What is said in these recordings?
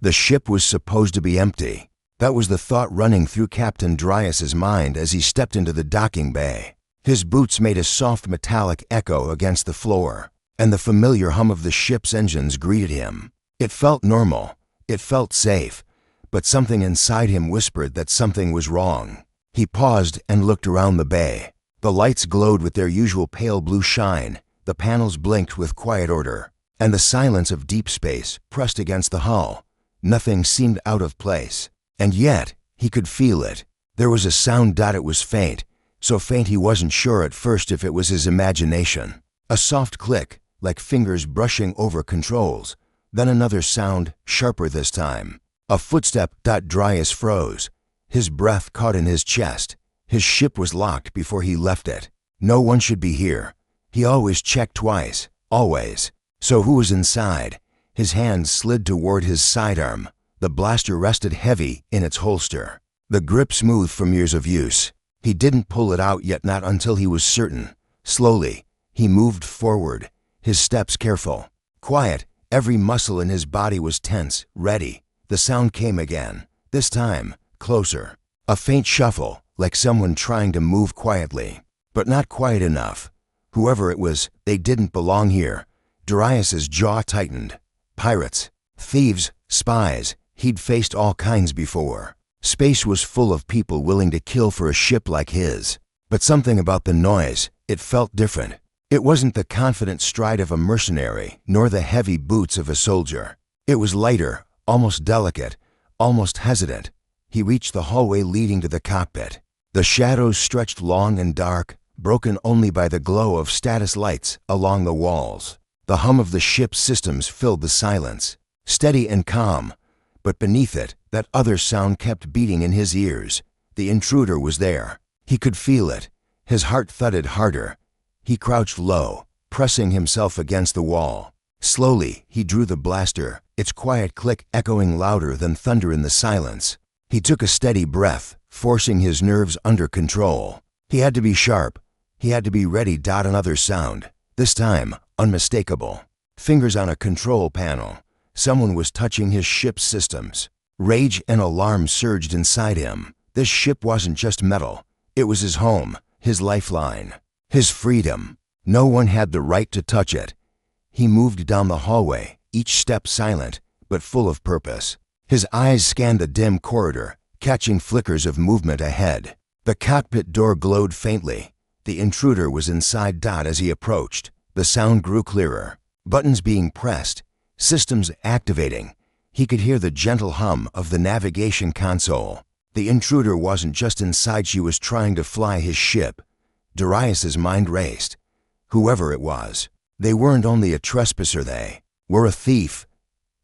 The ship was supposed to be empty. That was the thought running through Captain Dryas's mind as he stepped into the docking bay. His boots made a soft metallic echo against the floor, and the familiar hum of the ship's engines greeted him. It felt normal. It felt safe. But something inside him whispered that something was wrong. He paused and looked around the bay. The lights glowed with their usual pale blue shine, the panels blinked with quiet order, and the silence of deep space pressed against the hull. Nothing seemed out of place. And yet, he could feel it. There was a sound. It was faint, so faint he wasn't sure at first if it was his imagination. A soft click, like fingers brushing over controls. Then another sound, sharper this time. A footstep. Dryas froze. His breath caught in his chest. His ship was locked before he left it. No one should be here. He always checked twice. Always. So who was inside? His hand slid toward his sidearm. The blaster rested heavy in its holster, the grip smooth from years of use. He didn't pull it out yet, not until he was certain. Slowly, he moved forward, his steps careful. Quiet, every muscle in his body was tense, ready. The sound came again, this time, closer. A faint shuffle, like someone trying to move quietly, but not quiet enough. Whoever it was, they didn't belong here. Dryas's jaw tightened. Pirates, thieves, spies. He'd faced all kinds before. Space was full of people willing to kill for a ship like his. But something about the noise, it felt different. It wasn't the confident stride of a mercenary, nor the heavy boots of a soldier. It was lighter, almost delicate, almost hesitant. He reached the hallway leading to the cockpit. The shadows stretched long and dark, broken only by the glow of status lights along the walls. The hum of the ship's systems filled the silence, steady and calm. But beneath it, that other sound kept beating in his ears. The intruder was there. He could feel it. His heart thudded harder. He crouched low, pressing himself against the wall. Slowly, he drew the blaster, its quiet click echoing louder than thunder in the silence. He took a steady breath, forcing his nerves under control. He had to be sharp. He had to be ready. Another sound, this time unmistakable. Fingers on a control panel. Someone was touching his ship's systems. Rage and alarm surged inside him. This ship wasn't just metal. It was his home, his lifeline, his freedom. No one had the right to touch it. He moved down the hallway, each step silent, but full of purpose. His eyes scanned the dim corridor, catching flickers of movement ahead. The cockpit door glowed faintly. The intruder was inside. As he approached, the sound grew clearer. Buttons being pressed. Systems activating. He could hear the gentle hum of the navigation console. The intruder wasn't just inside. She was trying to fly his ship. Dryas's mind raced. Whoever it was, they weren't only a trespasser, they were a thief.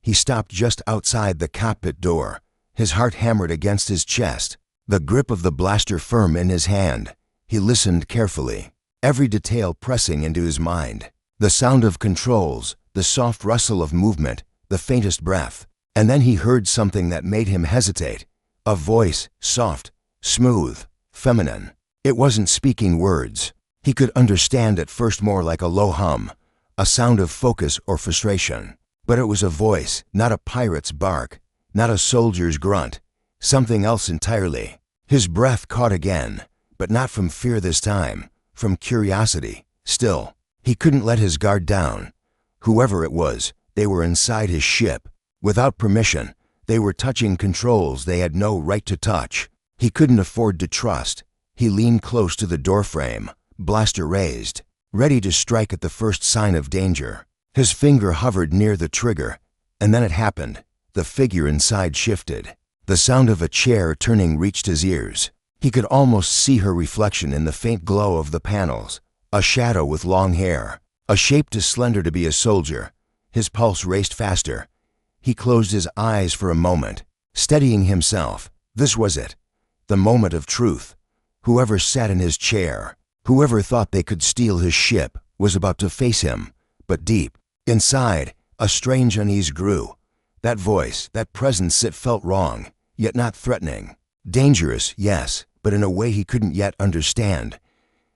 He stopped just outside the cockpit door. His heart hammered against his chest, the grip of the blaster firm in his hand. He listened carefully, every detail pressing into his mind. The sound of controls, the soft rustle of movement, the faintest breath. And then he heard something that made him hesitate. A voice, soft, smooth, feminine. It wasn't speaking words. He could understand at first more like a low hum, a sound of focus or frustration. But it was a voice, not a pirate's bark, not a soldier's grunt, something else entirely. His breath caught again, but not from fear this time, from curiosity. Still, he couldn't let his guard down. Whoever it was, they were inside his ship. Without permission, they were touching controls they had no right to touch. He couldn't afford to trust. He leaned close to the doorframe, blaster raised, ready to strike at the first sign of danger. His finger hovered near the trigger, and then it happened. The figure inside shifted. The sound of a chair turning reached his ears. He could almost see her reflection in the faint glow of the panels. A shadow with long hair, a shape too slender to be a soldier. His pulse raced faster. He closed his eyes for a moment, steadying himself. This was it, the moment of truth. Whoever sat in his chair, whoever thought they could steal his ship, was about to face him. But deep inside, a strange unease grew. That voice, that presence, it felt wrong, yet not threatening. Dangerous, yes, but in a way he couldn't yet understand.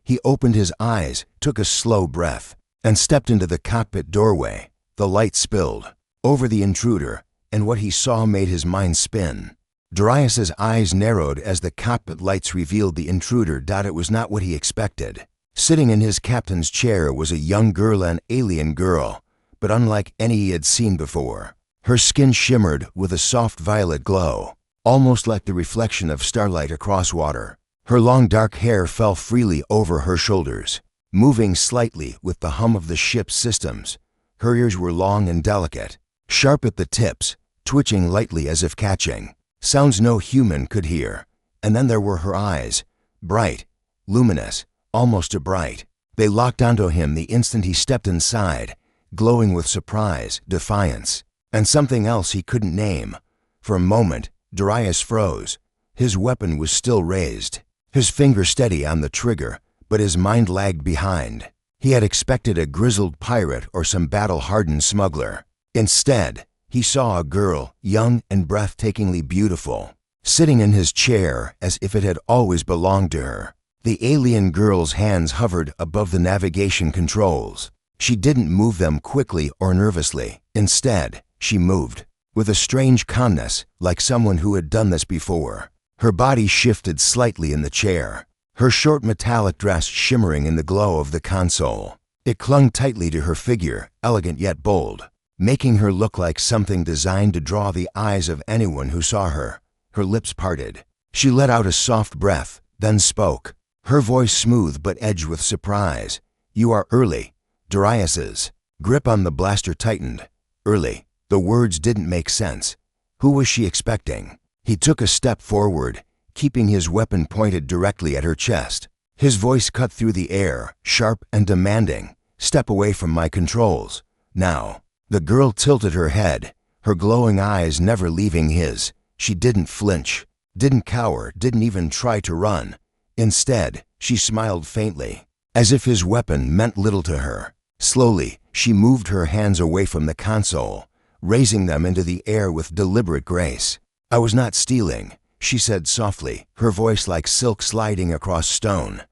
He opened his eyes, took a slow breath, and stepped into the cockpit doorway. The light spilled over the intruder, and what he saw made his mind spin. Darius's eyes narrowed as the cockpit lights revealed the intruder. It was not what he expected. Sitting in his captain's chair was a young girl, an alien girl, but unlike any he had seen before. Her skin shimmered with a soft violet glow, almost like the reflection of starlight across water. Her long dark hair fell freely over her shoulders, moving slightly with the hum of the ship's systems. Her ears were long and delicate, sharp at the tips, twitching lightly as if catching sounds no human could hear. And then there were her eyes, bright, luminous, almost too bright. They locked onto him the instant he stepped inside, glowing with surprise, defiance, and something else he couldn't name. For a moment, Darius froze. His weapon was still raised, his finger steady on the trigger, but his mind lagged behind. He had expected a grizzled pirate or some battle-hardened smuggler. Instead, he saw a girl, young and breathtakingly beautiful, sitting in his chair as if it had always belonged to her. The alien girl's hands hovered above the navigation controls. She didn't move them quickly or nervously. Instead, she moved with a strange calmness, like someone who had done this before. Her body shifted slightly in the chair, her short metallic dress shimmering in the glow of the console. It clung tightly to her figure, elegant yet bold, making her look like something designed to draw the eyes of anyone who saw her. Her lips parted. She let out a soft breath, then spoke, her voice smooth but edged with surprise. "You are early." Darius's grip on the blaster tightened. Early. The words didn't make sense. Who was she expecting? He took a step forward, keeping his weapon pointed directly at her chest. His voice cut through the air, sharp and demanding. "Step away from my controls. Now." The girl tilted her head, her glowing eyes never leaving his. She didn't flinch, didn't cower, didn't even try to run. Instead, she smiled faintly, as if his weapon meant little to her. Slowly, she moved her hands away from the console, raising them into the air with deliberate grace. "I was not stealing," she said softly, her voice like silk sliding across stone.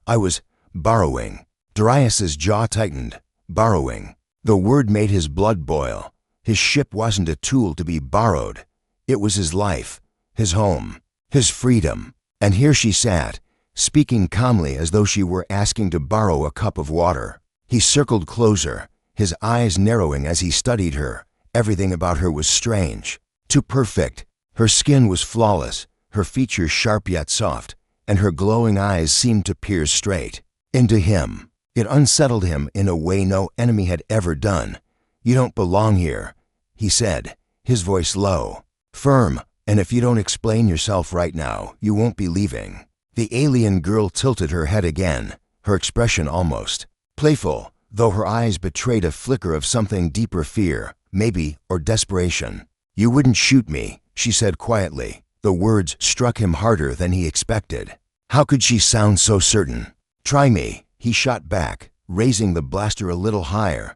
"I was borrowing." Darius's jaw tightened. Borrowing. The word made his blood boil. His ship wasn't a tool to be borrowed. It was his life, his home, his freedom. And here she sat, speaking calmly as though she were asking to borrow a cup of water. He circled closer, his eyes narrowing as he studied her. Everything about her was strange, too perfect. Her skin was flawless, her features sharp yet soft, and her glowing eyes seemed to peer straight into him. It unsettled him in a way no enemy had ever done. "You don't belong here," he said, his voice low, firm, "and if you don't explain yourself right now, you won't be leaving." The alien girl tilted her head again, her expression almost playful, though her eyes betrayed a flicker of something deeper, fear, maybe, or desperation. "You wouldn't shoot me," she said quietly. The words struck him harder than he expected. How could she sound so certain? "Try me," he shot back, raising the blaster a little higher.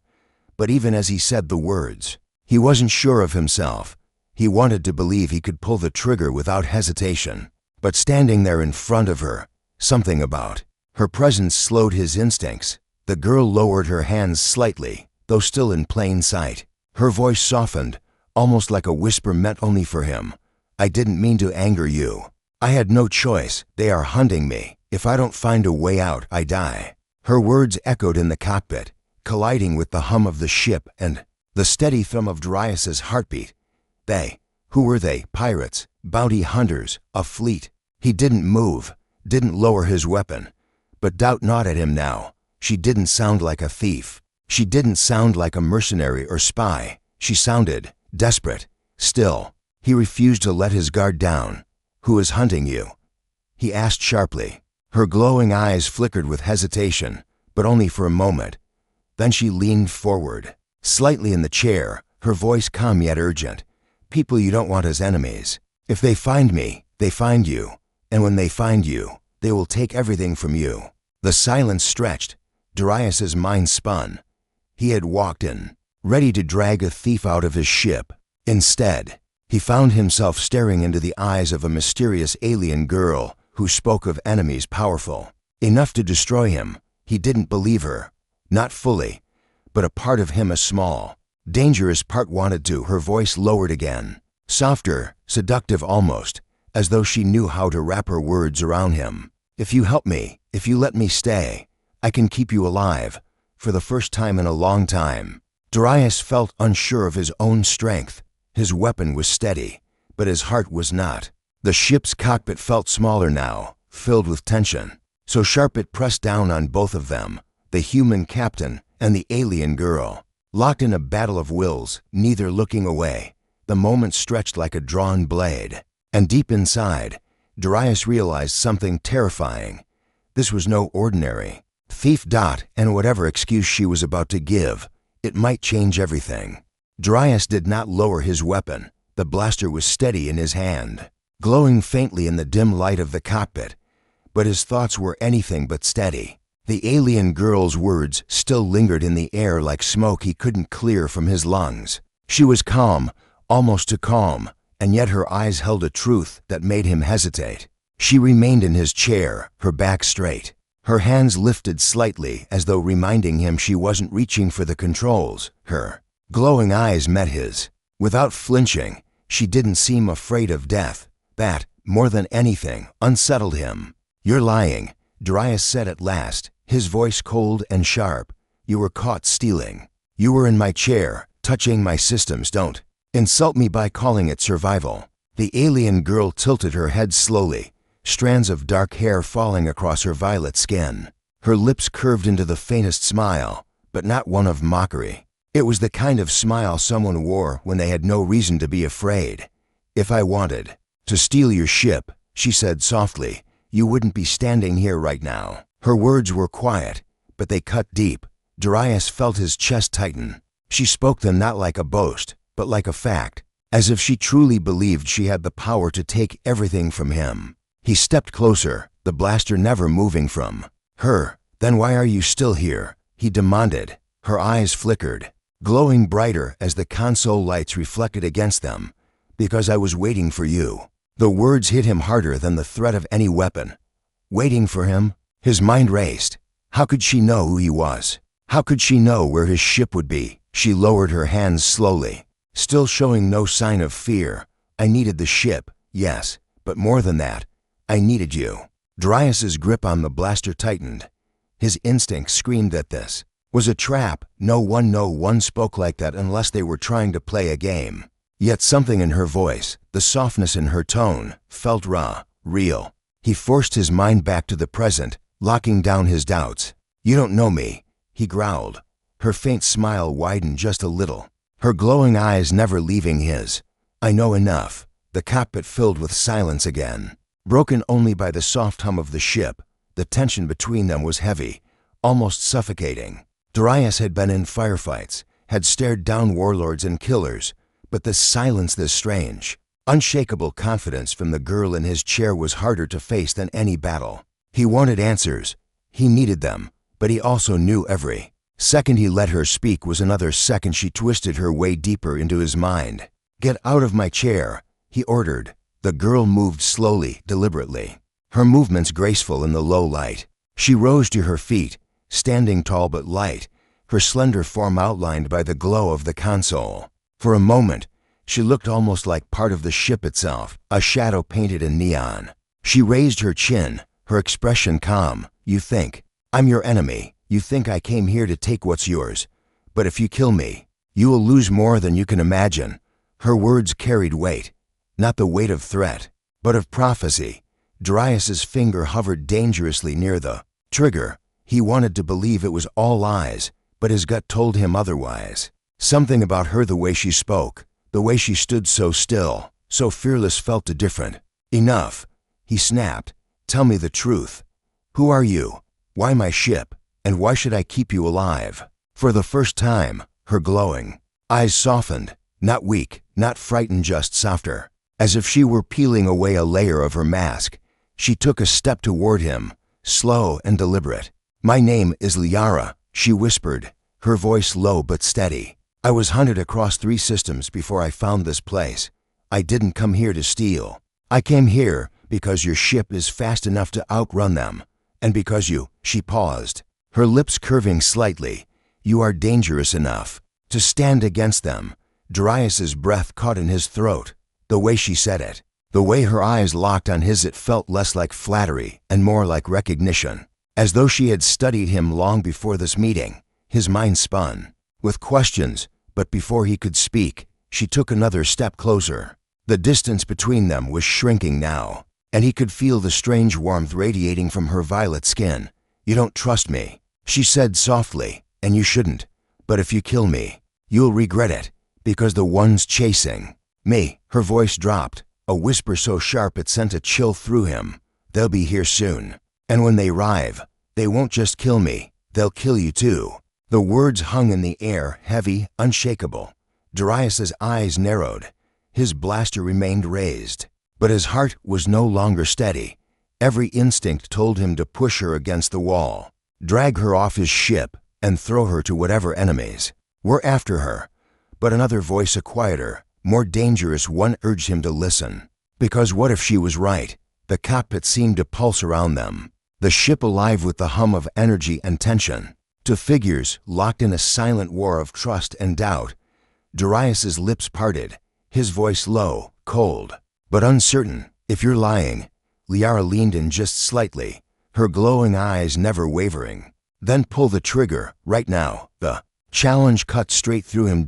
But even as he said the words, he wasn't sure of himself. He wanted to believe he could pull the trigger without hesitation. But standing there in front of her, something about her presence slowed his instincts. The girl lowered her hands slightly, though still in plain sight. Her voice softened, almost like a whisper meant only for him. "I didn't mean to anger you. I had no choice. They are hunting me. If I don't find a way out, I die." Her words echoed in the cockpit, colliding with the hum of the ship and the steady thump of Darius's heartbeat. They. Who were they? Pirates? Bounty hunters? A fleet? He didn't move, didn't lower his weapon. But doubt not at him now. She didn't sound like a thief. She didn't sound like a mercenary or spy. She sounded desperate. Still, he refused to let his guard down. "Who is hunting you?" he asked sharply. Her glowing eyes flickered with hesitation, but only for a moment. Then she leaned forward, slightly in the chair, her voice calm yet urgent. "People you don't want as enemies. If they find me, they find you. And when they find you, they will take everything from you." The silence stretched. Darius's mind spun. He had walked in, ready to drag a thief out of his ship. Instead, he found himself staring into the eyes of a mysterious alien girl who spoke of enemies powerful, enough to destroy him. He didn't believe her. Not fully, but a part of him, a small, Dangerous part wanted to. Her voice lowered again. Softer, seductive almost, as though she knew how to wrap her words around him. If you help me, if you let me stay, I can keep you alive, for the first time in a long time. Darius felt unsure of his own strength. His weapon was steady, but his heart was not. The ship's cockpit felt smaller now, filled with tension. So sharp it pressed down on both of them, the human captain and the alien girl. Locked in a battle of wills, neither looking away, the moment stretched like a drawn blade. And deep inside, Darius realized something terrifying. This was no ordinary thief. And whatever excuse she was about to give, it might change everything. Darius did not lower his weapon. The blaster was steady in his hand, glowing faintly in the dim light of the cockpit, but his thoughts were anything but steady. The alien girl's words still lingered in the air like smoke he couldn't clear from his lungs. She was calm, almost too calm, and yet her eyes held a truth that made him hesitate. She remained in his chair, her back straight, her hands lifted slightly as though reminding him she wasn't reaching for the controls. Her glowing eyes met his. Without flinching, she didn't seem afraid of death. That, more than anything, unsettled him. "You're lying," Darius said at last, his voice cold and sharp. "You were caught stealing. You were in my chair, touching my systems. Don't insult me by calling it survival." The alien girl tilted her head slowly, strands of dark hair falling across her violet skin. Her lips curved into the faintest smile, but not one of mockery. It was the kind of smile someone wore when they had no reason to be afraid. "If I wanted to steal your ship," she said softly, "you wouldn't be standing here right now." Her words were quiet, but they cut deep. Darius felt his chest tighten. She spoke them not like a boast, but like a fact, as if she truly believed she had the power to take everything from him. He stepped closer, the blaster never moving from her. "Then why are you still here?" he demanded. Her eyes flickered, glowing brighter as the console lights reflected against them. "Because I was waiting for you." The words hit him harder than the threat of any weapon. Waiting for him? His mind raced. How could she know who he was? How could she know where his ship would be? She lowered her hands slowly, still showing no sign of fear. "I needed the ship, yes, but more than that, I needed you." Darius's grip on the blaster tightened. His instinct screamed that this was a trap. No one spoke like that unless they were trying to play a game. Yet something in her voice, the softness in her tone, felt raw, real. He forced his mind back to the present, locking down his doubts. "You don't know me," he growled. Her faint smile widened just a little, her glowing eyes never leaving his. "I know enough." The cockpit filled with silence again, broken only by the soft hum of the ship. The tension between them was heavy, almost suffocating. Darius had been in firefights, had stared down warlords and killers, but this silence, this strange, unshakable confidence from the girl in his chair was harder to face than any battle. He wanted answers. He needed them, but he also knew every second he let her speak was another second she twisted her way deeper into his mind. "Get out of my chair," he ordered. The girl moved slowly, deliberately, her movements graceful in the low light. She rose to her feet, standing tall but light, her slender form outlined by the glow of the console. For a moment, she looked almost like part of the ship itself, a shadow painted in neon. She raised her chin, her expression calm. "You think I'm your enemy. You think I came here to take what's yours. But if you kill me, you will lose more than you can imagine." Her words carried weight, not the weight of threat, but of prophecy. Darius's finger hovered dangerously near the trigger. He wanted to believe it was all lies, but his gut told him otherwise. Something about her, the way she spoke, the way she stood so still, so fearless, felt different. "Enough," he snapped. "Tell me the truth. Who are you? Why my ship? And why should I keep you alive?" For the first time, her glowing eyes softened, not weak, not frightened, just softer, as if she were peeling away a layer of her mask. She took a step toward him, slow and deliberate. "My name is Liara," she whispered, her voice low but steady. "I was hunted across 3 systems before I found this place. I didn't come here to steal. I came here because your ship is fast enough to outrun them, and because you..." She paused, her lips curving slightly. "You are dangerous enough." To stand against them. Darius's breath caught in his throat. The way she said it, the way her eyes locked on his, it felt less like flattery and more like recognition. As though she had studied him long before this meeting. His mind spun with questions, but before he could speak, she took another step closer. The distance between them was shrinking now, and he could feel the strange warmth radiating from her violet skin. "You don't trust me," she said softly, "and you shouldn't. But if you kill me, you'll regret it, because the ones chasing me," her voice dropped, a whisper so sharp it sent a chill through him, "they'll be here soon. And when they arrive, they won't just kill me, they'll kill you too." The words hung in the air, heavy, unshakable. Darius's eyes narrowed. His blaster remained raised, but his heart was no longer steady. Every instinct told him to push her against the wall, drag her off his ship, and throw her to whatever enemies were after her. But another voice, a quieter, more dangerous one, urged him to listen. Because what if she was right? The cockpit seemed to pulse around them, the ship alive with the hum of energy and tension. To figures locked in a silent war of trust and doubt. Darius's lips parted, his voice low, cold, but uncertain. "If you're lying." Liara leaned in just slightly, her glowing eyes never wavering. "Then pull the trigger, right now." The challenge cut straight through him.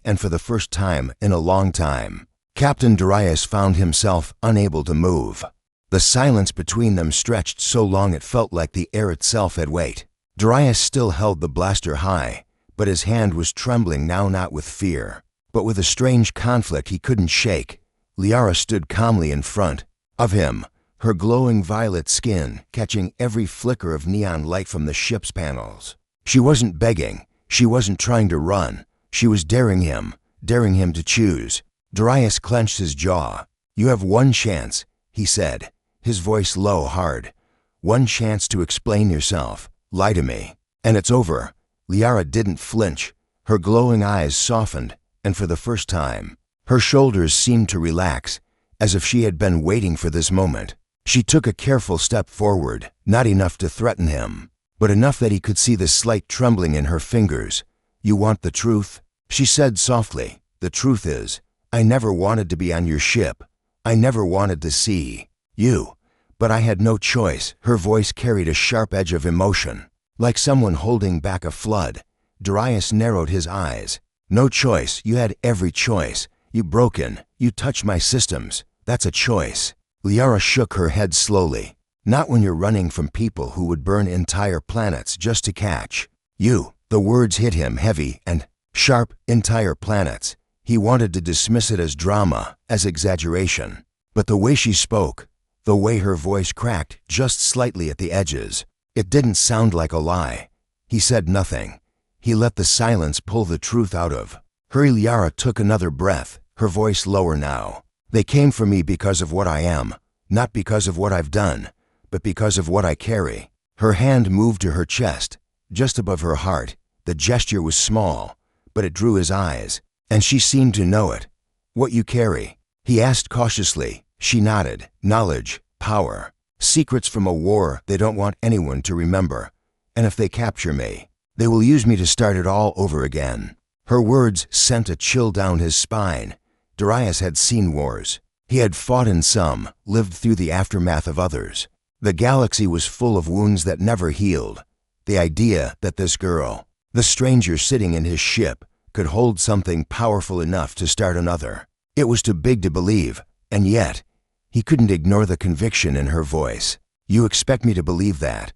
And for the first time in a long time, Captain Darius found himself unable to move. The silence between them stretched so long it felt like the air itself had weight. Darius still held the blaster high, but his hand was trembling now, not with fear, but with a strange conflict he couldn't shake. Liara stood calmly in front of him, her glowing violet skin catching every flicker of neon light from the ship's panels. She wasn't begging, she wasn't trying to run, she was daring him to choose. Darius clenched his jaw. "You have one chance," he said, his voice low, hard. "One chance to explain yourself. Lie to me, and it's over." Liara didn't flinch. Her glowing eyes softened, and for the first time, her shoulders seemed to relax, as if she had been waiting for this moment. She took a careful step forward, not enough to threaten him, but enough that he could see the slight trembling in her fingers. "You want the truth?" she said softly. "The truth is, I never wanted to be on your ship. I never wanted to see you. But I had no choice." Her voice carried a sharp edge of emotion, like someone holding back a flood. Darius narrowed his eyes. "No choice. You had every choice. You broken. You touched my systems. That's a choice." Liara shook her head slowly. "Not when you're running from people who would burn entire planets just to catch you." The words hit him heavy and sharp. Entire planets. He wanted to dismiss it as drama, as exaggeration. But the way she spoke, the way her voice cracked just slightly at the edges, it didn't sound like a lie. He said nothing. He let the silence pull the truth out of her. Liara took another breath, her voice lower now. "They came for me because of what I am, not because of what I've done, but because of what I carry." Her hand moved to her chest, just above her heart. The gesture was small, but it drew his eyes, and she seemed to know it. "What you carry?" he asked cautiously. She nodded. "Knowledge, power, secrets from a war they don't want anyone to remember. And if they capture me, they will use me to start it all over again." Her words sent a chill down his spine. Darius had seen wars. He had fought in some, lived through the aftermath of others. The galaxy was full of wounds that never healed. The idea that this girl, the stranger sitting in his ship, could hold something powerful enough to start another. It was too big to believe, and yet, he couldn't ignore the conviction in her voice. "You expect me to believe that?"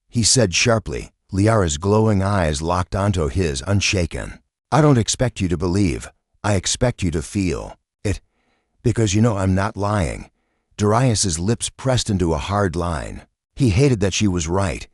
he said sharply. Liara's glowing eyes locked onto his, unshaken. "I don't expect you to believe. I expect you to feel it, because you know I'm not lying." Darius's lips pressed into a hard line. He hated that she was right.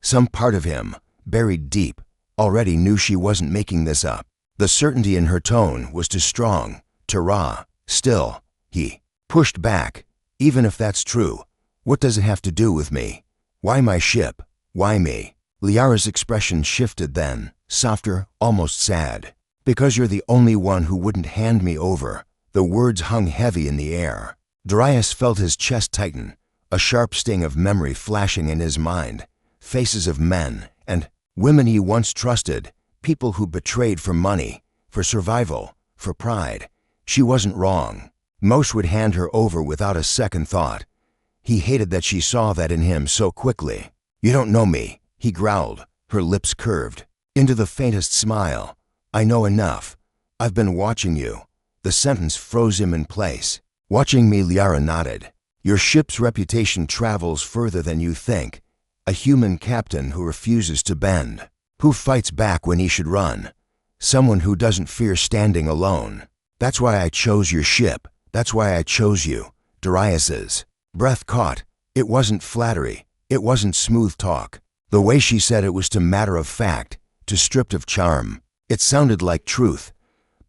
Some part of him, buried deep, already knew she wasn't making this up. The certainty in her tone was too strong, too raw. Still, he pushed back. "Even if that's true, what does it have to do with me? Why my ship? Why me?" Liara's expression shifted then, softer, almost sad. "Because you're the only one who wouldn't hand me over." The words hung heavy in the air. Darius felt his chest tighten, a sharp sting of memory flashing in his mind. Faces of men and women he once trusted, people who betrayed for money, for survival, for pride. She wasn't wrong. Most would hand her over without a second thought. He hated that she saw that in him so quickly. "You don't know me," he growled, her lips curved into the faintest smile. "I know enough. I've been watching you." The sentence froze him in place. "Watching me?" Liara nodded. "Your ship's reputation travels further than you think. A human captain who refuses to bend, who fights back when he should run. Someone who doesn't fear standing alone. That's why I chose your ship. That's why I chose you." Darius's breath caught. It wasn't flattery. It wasn't smooth talk. The way she said it was too matter of fact, too stripped of charm. It sounded like truth.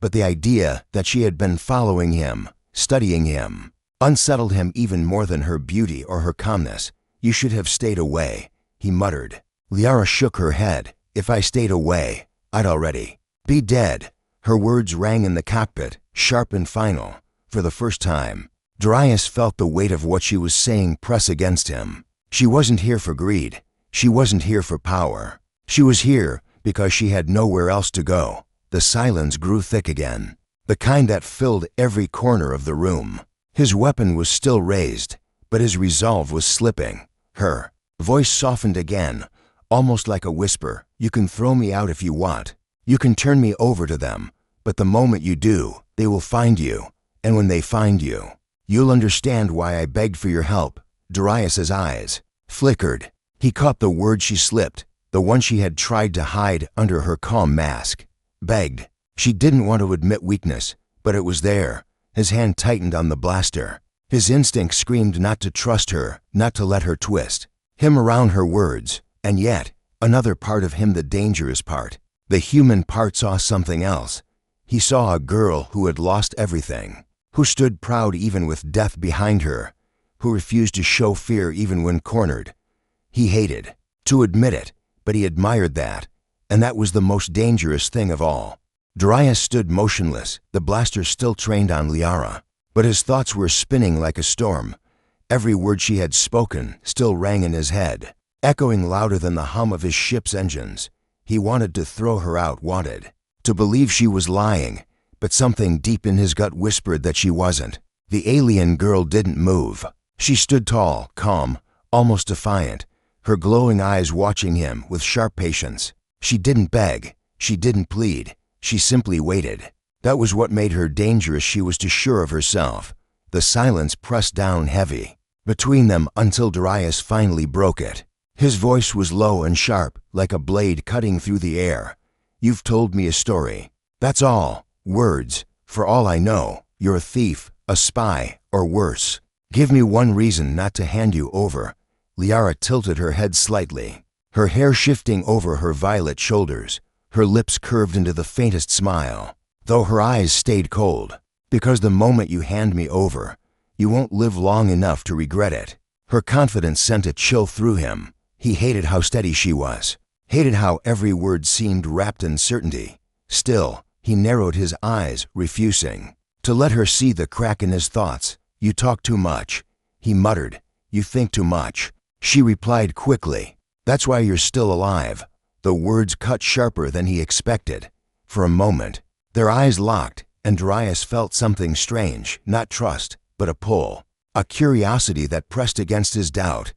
But the idea that she had been following him, studying him, unsettled him even more than her beauty or her calmness. "You should have stayed away," he muttered. Liara shook her head. "If I stayed away, I'd already be dead." Her words rang in the cockpit, sharp and final. For the first time, Darius felt the weight of what she was saying press against him. She wasn't here for greed. She wasn't here for power. She was here because she had nowhere else to go. The silence grew thick again, the kind that filled every corner of the room. His weapon was still raised, but his resolve was slipping. Her voice softened again, almost like a whisper. "You can throw me out if you want. You can turn me over to them. But the moment you do, they will find you. And when they find you, you'll understand why I begged for your help." Darius's eyes flickered. He caught the word she slipped, the one she had tried to hide under her calm mask. Begged. She didn't want to admit weakness, but it was there. His hand tightened on the blaster. His instinct screamed not to trust her, not to let her twist him around her words. And yet, another part of him, the dangerous part, the human part, saw something else. He saw a girl who had lost everything, who stood proud even with death behind her, who refused to show fear even when cornered. He hated to admit it, but he admired that, and that was the most dangerous thing of all. Darius stood motionless, the blaster still trained on Liara, but his thoughts were spinning like a storm. Every word she had spoken still rang in his head, echoing louder than the hum of his ship's engines. He wanted to throw her out, wanted to believe she was lying, but something deep in his gut whispered that she wasn't. The alien girl didn't move. She stood tall, calm, almost defiant, her glowing eyes watching him with sharp patience. She didn't beg. She didn't plead. She simply waited. That was what made her dangerous. She was too sure of herself. The silence pressed down heavy between them until Darius finally broke it. His voice was low and sharp, like a blade cutting through the air. "You've told me a story. That's all. Words. For all I know, you're a thief, a spy, or worse. Give me one reason not to hand you over." Liara tilted her head slightly, her hair shifting over her violet shoulders, her lips curved into the faintest smile, though her eyes stayed cold. "Because the moment you hand me over, you won't live long enough to regret it." Her confidence sent a chill through him. He hated how steady she was, hated how every word seemed wrapped in certainty. Still, he narrowed his eyes, refusing to let her see the crack in his thoughts. "You talk too much," he muttered. "You think too much." She replied quickly, "That's why you're still alive." The words cut sharper than he expected. For a moment, their eyes locked, and Darius felt something strange, not trust, but a pull, a curiosity that pressed against his doubt.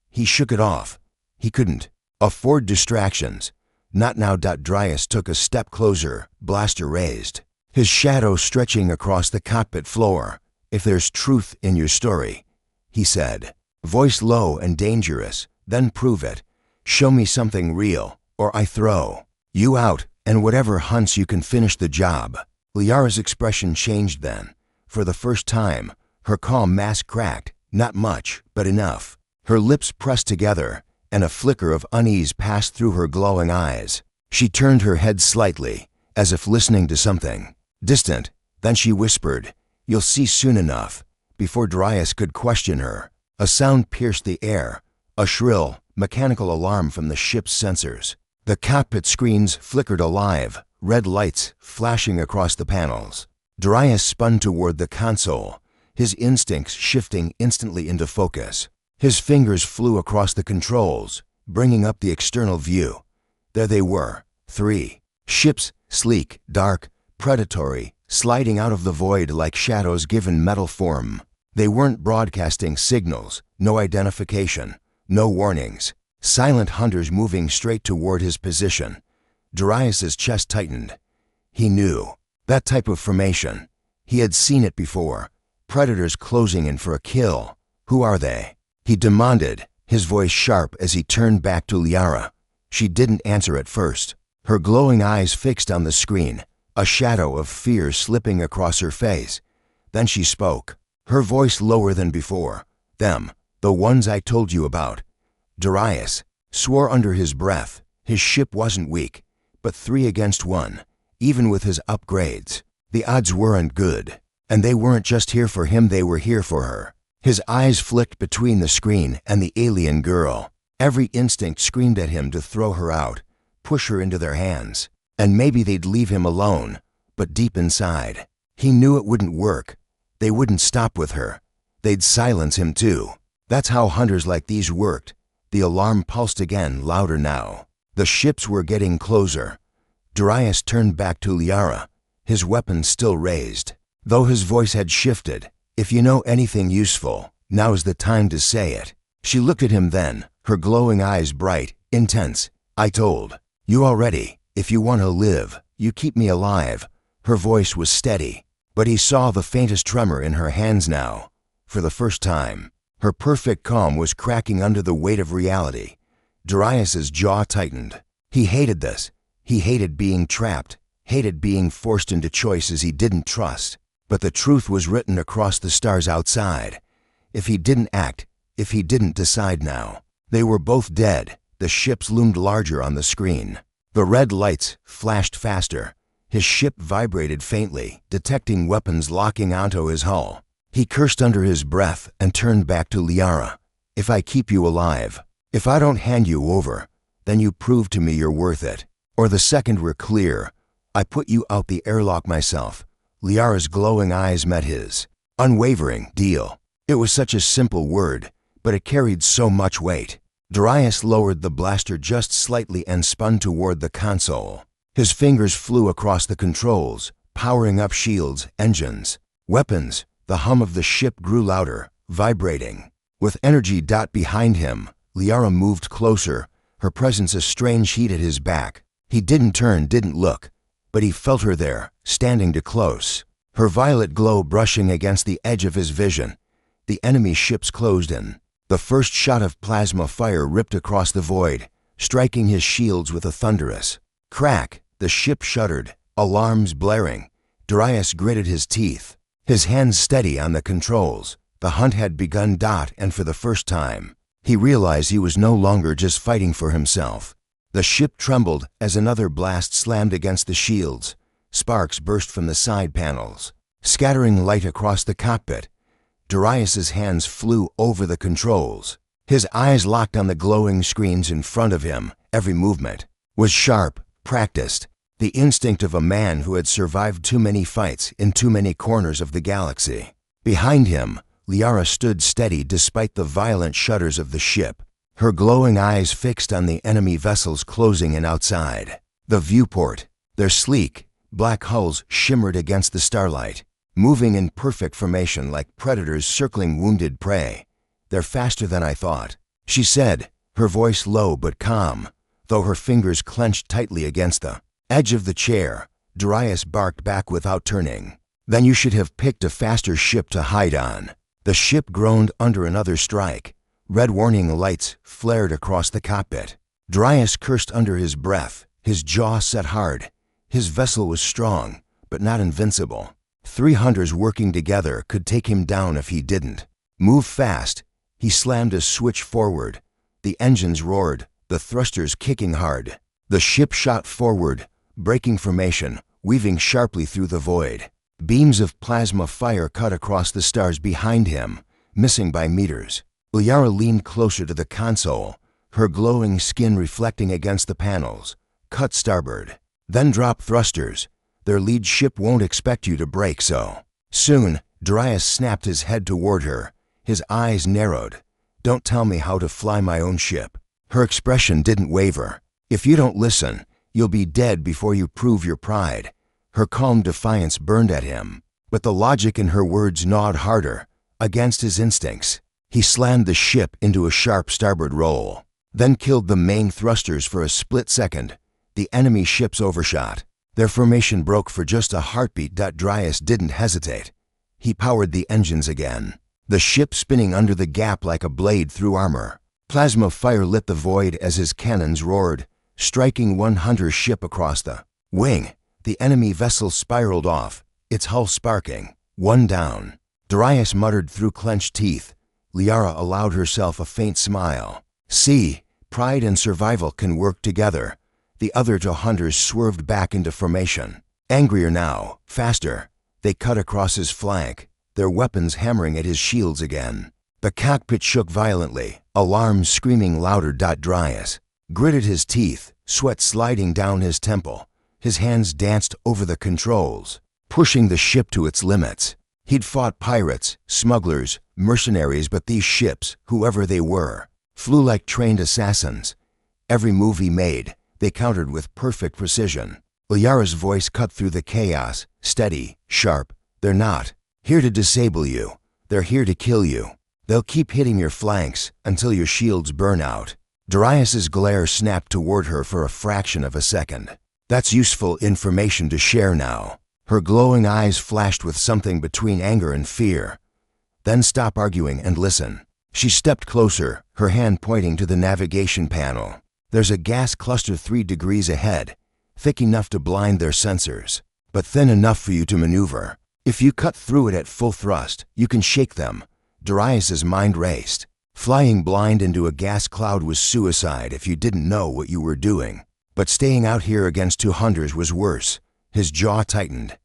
He shook it off. He couldn't afford distractions. Not now. Darius took a step closer, blaster raised, his shadow stretching across the cockpit floor. "If there's truth in your story," he said, voice low and dangerous, "then prove it. Show me something real, or I throw you out, and whatever hunts you can finish the job." Liara's expression changed then. For the first time, her calm mask cracked, not much, but enough. Her lips pressed together, and a flicker of unease passed through her glowing eyes. She turned her head slightly, as if listening to something distant. Then she whispered, "You'll see soon enough." Before Darius could question her, a sound pierced the air, a shrill, mechanical alarm from the ship's sensors. The cockpit screens flickered alive, red lights flashing across the panels. Darius spun toward the console, his instincts shifting instantly into focus. His fingers flew across the controls, bringing up the external view. There they were, 3 ships, sleek, dark, predatory, sliding out of the void like shadows given metal form. They weren't broadcasting signals, no identification, no warnings. Silent hunters moving straight toward his position. Darius's chest tightened. He knew. That type of formation. He had seen it before. Predators closing in for a kill. Who are they? He demanded, his voice sharp as he turned back to Liara. She didn't answer at first. Her glowing eyes fixed on the screen, a shadow of fear slipping across her face. Then she spoke, her voice lower than before. Them, the ones I told you about. Darius swore under his breath. His ship wasn't weak, but 3 against 1, even with his upgrades. The odds weren't good, and they weren't just here for him, they were here for her. His eyes flicked between the screen and the alien girl. Every instinct screamed at him to throw her out, push her into their hands, and maybe they'd leave him alone. But deep inside, he knew it wouldn't work. They wouldn't stop with her. They'd silence him too. That's how hunters like these worked. The alarm pulsed again, louder now. The ships were getting closer. Darius turned back to Liara, his weapon still raised. Though his voice had shifted, if you know anything useful, now's the time to say it. She looked at him then, her glowing eyes bright, intense. I told you already, if you want to live, you keep me alive. Her voice was steady, but he saw the faintest tremor in her hands now. For the first time, her perfect calm was cracking under the weight of reality. Darius's jaw tightened. He hated this. He hated being trapped, hated being forced into choices he didn't trust. But the truth was written across the stars outside. If he didn't act, if he didn't decide now, they were both dead. The ships loomed larger on the screen. The red lights flashed faster. His ship vibrated faintly, detecting weapons locking onto his hull. He cursed under his breath and turned back to Liara. If I keep you alive, if I don't hand you over, then you prove to me you're worth it. Or the second we're clear, I put you out the airlock myself. Liara's glowing eyes met his. Unwavering, deal. It was such a simple word, but it carried so much weight. Darius lowered the blaster just slightly and spun toward the console. His fingers flew across the controls, powering up shields, engines, weapons. The hum of the ship grew louder, vibrating. With energy dot behind him, Liara moved closer, her presence a strange heat at his back. He didn't turn, didn't look, but he felt her there, standing too close. Her violet glow brushing against the edge of his vision. The enemy ships closed in. The first shot of plasma fire ripped across the void, striking his shields with a thunderous crack. The ship shuddered, alarms blaring. Darius gritted his teeth, his hands steady on the controls. The hunt had begun. And for the first time, he realized he was no longer just fighting for himself. The ship trembled as another blast slammed against the shields. Sparks burst from the side panels, scattering light across the cockpit. Darius's hands flew over the controls. His eyes locked on the glowing screens in front of him. Every movement was sharp, practiced, the instinct of a man who had survived too many fights in too many corners of the galaxy. Behind him, Liara stood steady despite the violent shudders of the ship, her glowing eyes fixed on the enemy vessels closing in outside. The viewport, their sleek, black hulls shimmered against the starlight, moving in perfect formation like predators circling wounded prey. They're faster than I thought, she said, her voice low but calm, though her fingers clenched tightly against the edge of the chair. Darius barked back without turning. Then you should have picked a faster ship to hide on. The ship groaned under another strike. Red warning lights flared across the cockpit. Darius cursed under his breath, his jaw set hard. His vessel was strong, but not invincible. 3 hunters working together could take him down if he didn't move fast. He slammed a switch forward. The engines roared, the thrusters kicking hard. The ship shot forward, breaking formation, weaving sharply through the void. Beams of plasma fire cut across the stars behind him, missing by meters. Liara leaned closer to the console, her glowing skin reflecting against the panels. Cut starboard, then drop thrusters. Their lead ship won't expect you to brake so soon. Darius snapped his head toward her, his eyes narrowed. Don't tell me how to fly my own ship. Her expression didn't waver. If you don't listen, you'll be dead before you prove your pride. Her calm defiance burned at him, but the logic in her words gnawed harder, against his instincts. He slammed the ship into a sharp starboard roll, then killed the main thrusters for a split second. The enemy ships overshot. Their formation broke for just a heartbeat. Dryas didn't hesitate. He powered the engines again, the ship spinning under the gap like a blade through armor. Plasma fire lit the void as his cannons roared, striking one hunter's ship across the wing. The enemy vessel spiraled off, its hull sparking. One down. Dryas muttered through clenched teeth. Liara allowed herself a faint smile. See, pride and survival can work together. The other two hunters swerved back into formation. Angrier now, faster. They cut across his flank, their weapons hammering at his shields again. The cockpit shook violently, alarms screaming louder. Dryas gritted his teeth, sweat sliding down his temple. His hands danced over the controls, pushing the ship to its limits. He'd fought pirates, smugglers, mercenaries, but these ships, whoever they were, flew like trained assassins. Every move he made, they countered with perfect precision. Liara's voice cut through the chaos, steady, sharp. They're not here to disable you. They're here to kill you. They'll keep hitting your flanks until your shields burn out. Dryas's glare snapped toward her for a fraction of a second. That's useful information to share now. Her glowing eyes flashed with something between anger and fear. Then stop arguing and listen. She stepped closer, her hand pointing to the navigation panel. There's a gas cluster 3 degrees ahead, thick enough to blind their sensors, but thin enough for you to maneuver. If you cut through it at full thrust, you can shake them. Dryas's mind raced. Flying blind into a gas cloud was suicide if you didn't know what you were doing. But staying out here against 2 hunters was worse. His jaw tightened.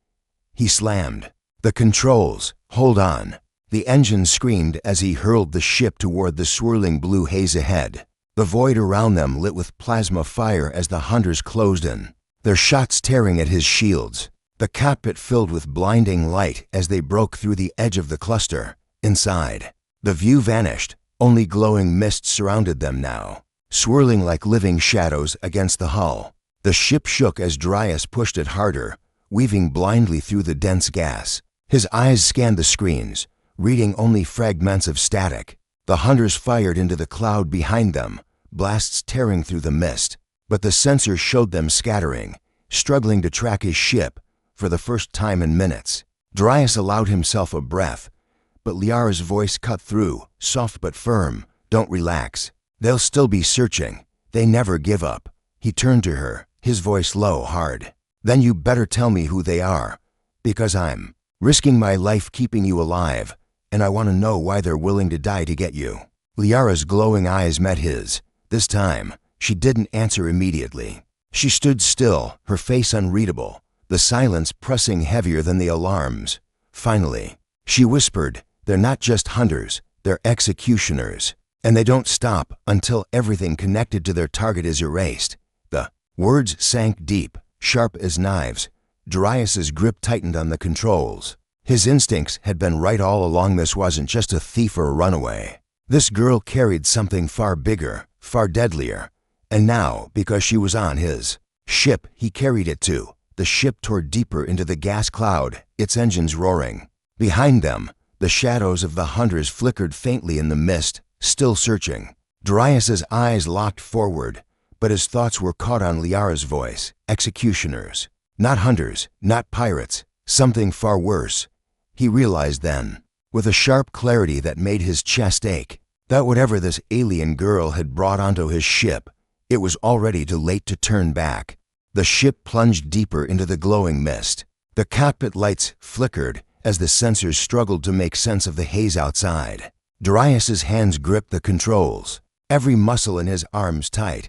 He slammed. The controls. Hold on. The engine screamed as he hurled the ship toward the swirling blue haze ahead. The void around them lit with plasma fire as the hunters closed in, their shots tearing at his shields. The cockpit filled with blinding light as they broke through the edge of the cluster. Inside, the view vanished. Only glowing mist surrounded them now, swirling like living shadows against the hull. The ship shook as Dryas pushed it harder, weaving blindly through the dense gas. His eyes scanned the screens, reading only fragments of static. The hunters fired into the cloud behind them, blasts tearing through the mist. But the sensors showed them scattering, struggling to track his ship for the first time in minutes. Dryas allowed himself a breath, but Liara's voice cut through, soft but firm. Don't relax. They'll still be searching. They never give up. He turned to her, his voice low, hard. Then you better tell me who they are, because I'm risking my life keeping you alive, and I want to know why they're willing to die to get you. Liara's glowing eyes met his. This time, she didn't answer immediately. She stood still, her face unreadable, the silence pressing heavier than the alarms. Finally, she whispered, they're not just hunters, they're executioners, and they don't stop until everything connected to their target is erased. The words sank deep, sharp as knives. Dryas's grip tightened on the controls. His instincts had been right all along. This wasn't just a thief or a runaway. This girl carried something far bigger, far deadlier. And now, because she was on his ship, he carried it too. The ship tore deeper into the gas cloud, its engines roaring. Behind them, the shadows of the hunters flickered faintly in the mist, still searching. Dryas's eyes locked forward, but his thoughts were caught on Liara's voice. Executioners. Not hunters, not pirates, something far worse. He realized then, with a sharp clarity that made his chest ache, that whatever this alien girl had brought onto his ship, it was already too late to turn back. The ship plunged deeper into the glowing mist. The cockpit lights flickered as the sensors struggled to make sense of the haze outside. Dryas's hands gripped the controls, every muscle in his arms tight.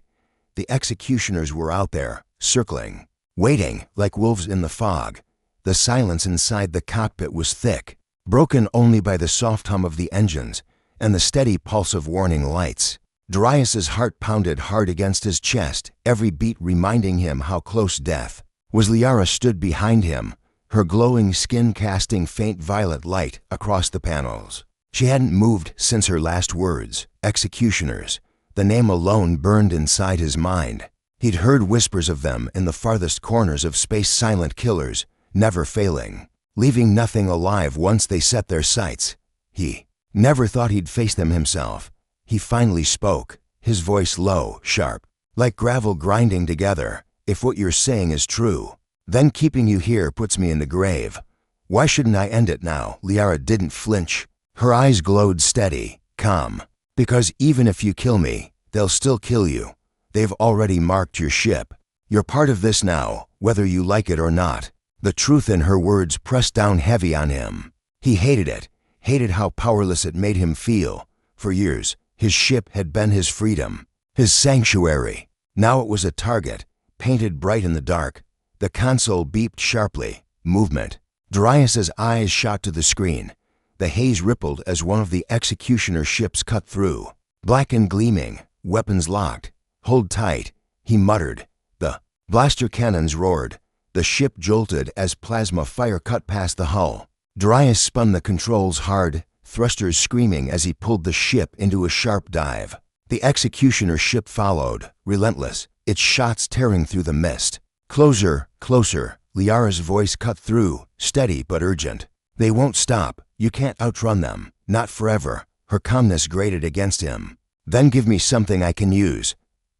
The executioners were out there, circling, waiting like wolves in the fog. The silence inside the cockpit was thick, broken only by the soft hum of the engines and the steady pulse of warning lights. Dryas's heart pounded hard against his chest, every beat reminding him how close death was. Liara stood behind him, her glowing skin casting faint violet light across the panels. She hadn't moved since her last words. Executioners. The name alone burned inside his mind. He'd heard whispers of them in the farthest corners of space, silent killers, never failing, leaving nothing alive once they set their sights. He never thought he'd face them himself. He finally spoke, his voice low, sharp, like gravel grinding together. If what you're saying is true, then keeping you here puts me in the grave. Why shouldn't I end it now? Liara didn't flinch. Her eyes glowed steady, calm. Because even if you kill me, they'll still kill you. They've already marked your ship. You're part of this now, whether you like it or not. The truth in her words pressed down heavy on him. He hated it, hated how powerless it made him feel. For years, his ship had been his freedom, his sanctuary. Now it was a target, painted bright in the dark. The console beeped sharply. Movement. Darius's eyes shot to the screen. The haze rippled as one of the executioner ships cut through. Black and gleaming, weapons locked. Hold tight, he muttered. The blaster cannons roared. The ship jolted as plasma fire cut past the hull. Darius spun the controls hard, thrusters screaming as he pulled the ship into a sharp dive. The executioner ship followed, relentless, its shots tearing through the mist. Closer, closer, Liara's voice cut through, steady but urgent. They won't stop. You can't outrun them. Not forever. Her calmness grated against him. Then give me something I can use,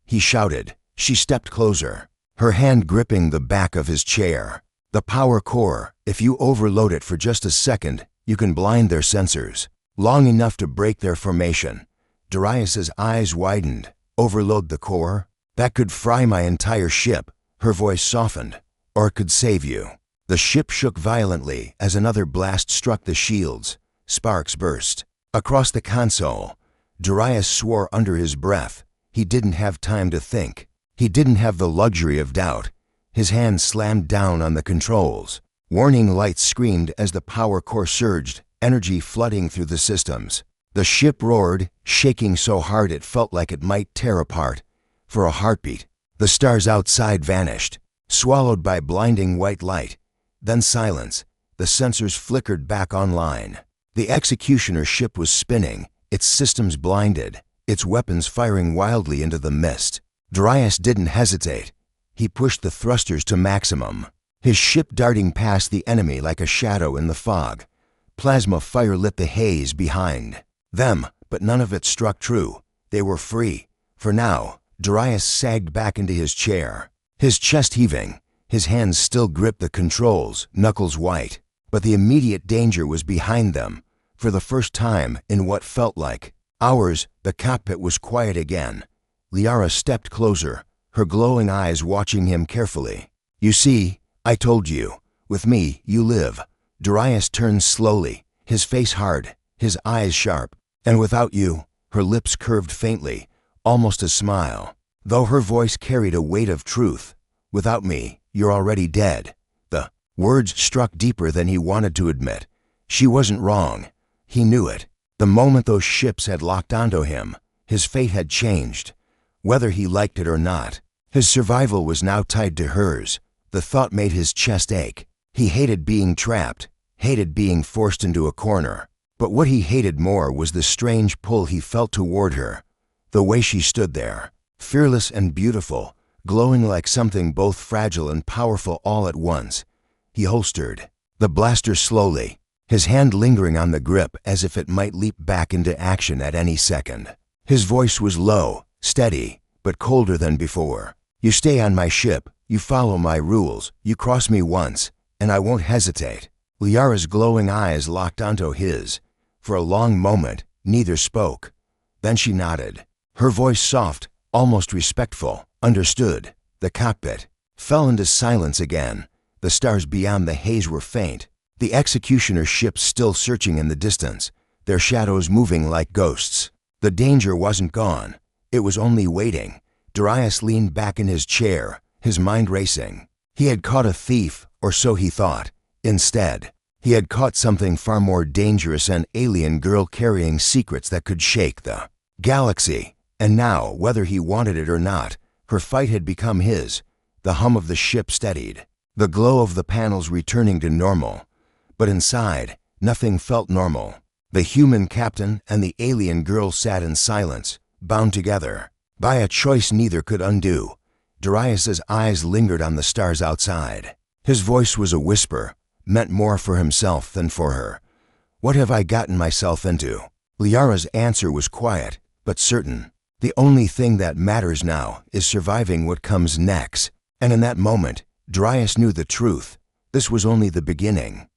he shouted. She stepped closer, her hand gripping the back of his chair. The power core, if you overload it for just a second, you can blind their sensors, long enough to break their formation. Darius's eyes widened. Overload the core? That could fry my entire ship. Her voice softened. Or it could save you. The ship shook violently as another blast struck the shields. Sparks burst across the console. Darius swore under his breath. He didn't have time to think. He didn't have the luxury of doubt. His hand slammed down on the controls. Warning lights screamed as the power core surged, energy flooding through the systems. The ship roared, shaking so hard it felt like it might tear apart. For a heartbeat, the stars outside vanished, swallowed by blinding white light. Then silence. The sensors flickered back online. The executioner ship was spinning, its systems blinded, its weapons firing wildly into the mist. Darius didn't hesitate. He pushed the thrusters to maximum, his ship darting past the enemy like a shadow in the fog. Plasma fire lit the haze behind them, but none of it struck true. They were free. For now, Darius sagged back into his chair, his chest heaving. His hands still gripped the controls, knuckles white. But the immediate danger was behind them. For the first time in what felt like hours, the cockpit was quiet again. Liara stepped closer, her glowing eyes watching him carefully. You see, I told you. With me, you live. Darius turned slowly, his face hard, his eyes sharp. And without you, her lips curved faintly, almost a smile, though her voice carried a weight of truth. Without me, you're already dead. The words struck deeper than he wanted to admit. She wasn't wrong. He knew it. The moment those ships had locked onto him, his fate had changed. Whether he liked it or not, his survival was now tied to hers. The thought made his chest ache. He hated being trapped, hated being forced into a corner. But what he hated more was the strange pull he felt toward her. The way she stood there, fearless and beautiful, glowing like something both fragile and powerful all at once. He holstered the blaster slowly, his hand lingering on the grip as if it might leap back into action at any second. His voice was low, steady, but colder than before. You stay on my ship, you follow my rules, you cross me once, and I won't hesitate. Liara's glowing eyes locked onto his. For a long moment, neither spoke. Then she nodded, her voice soft, almost respectful. Understood. The cockpit fell into silence again. The stars beyond the haze were faint. The executioner ships still searching in the distance, their shadows moving like ghosts. The danger wasn't gone. It was only waiting. Darius leaned back in his chair, his mind racing. He had caught a thief, or so he thought. Instead, he had caught something far more dangerous, an alien girl carrying secrets that could shake the galaxy. And now, whether he wanted it or not, her fight had become his. The hum of the ship steadied, the glow of the panels returning to normal. But inside, nothing felt normal. The human captain and the alien girl sat in silence, bound together by a choice neither could undo. Darius's eyes lingered on the stars outside. His voice was a whisper, meant more for himself than for her. "What have I gotten myself into?" Liara's answer was quiet, but certain. "The only thing that matters now is surviving what comes next." And in that moment, Darius knew the truth. This was only the beginning.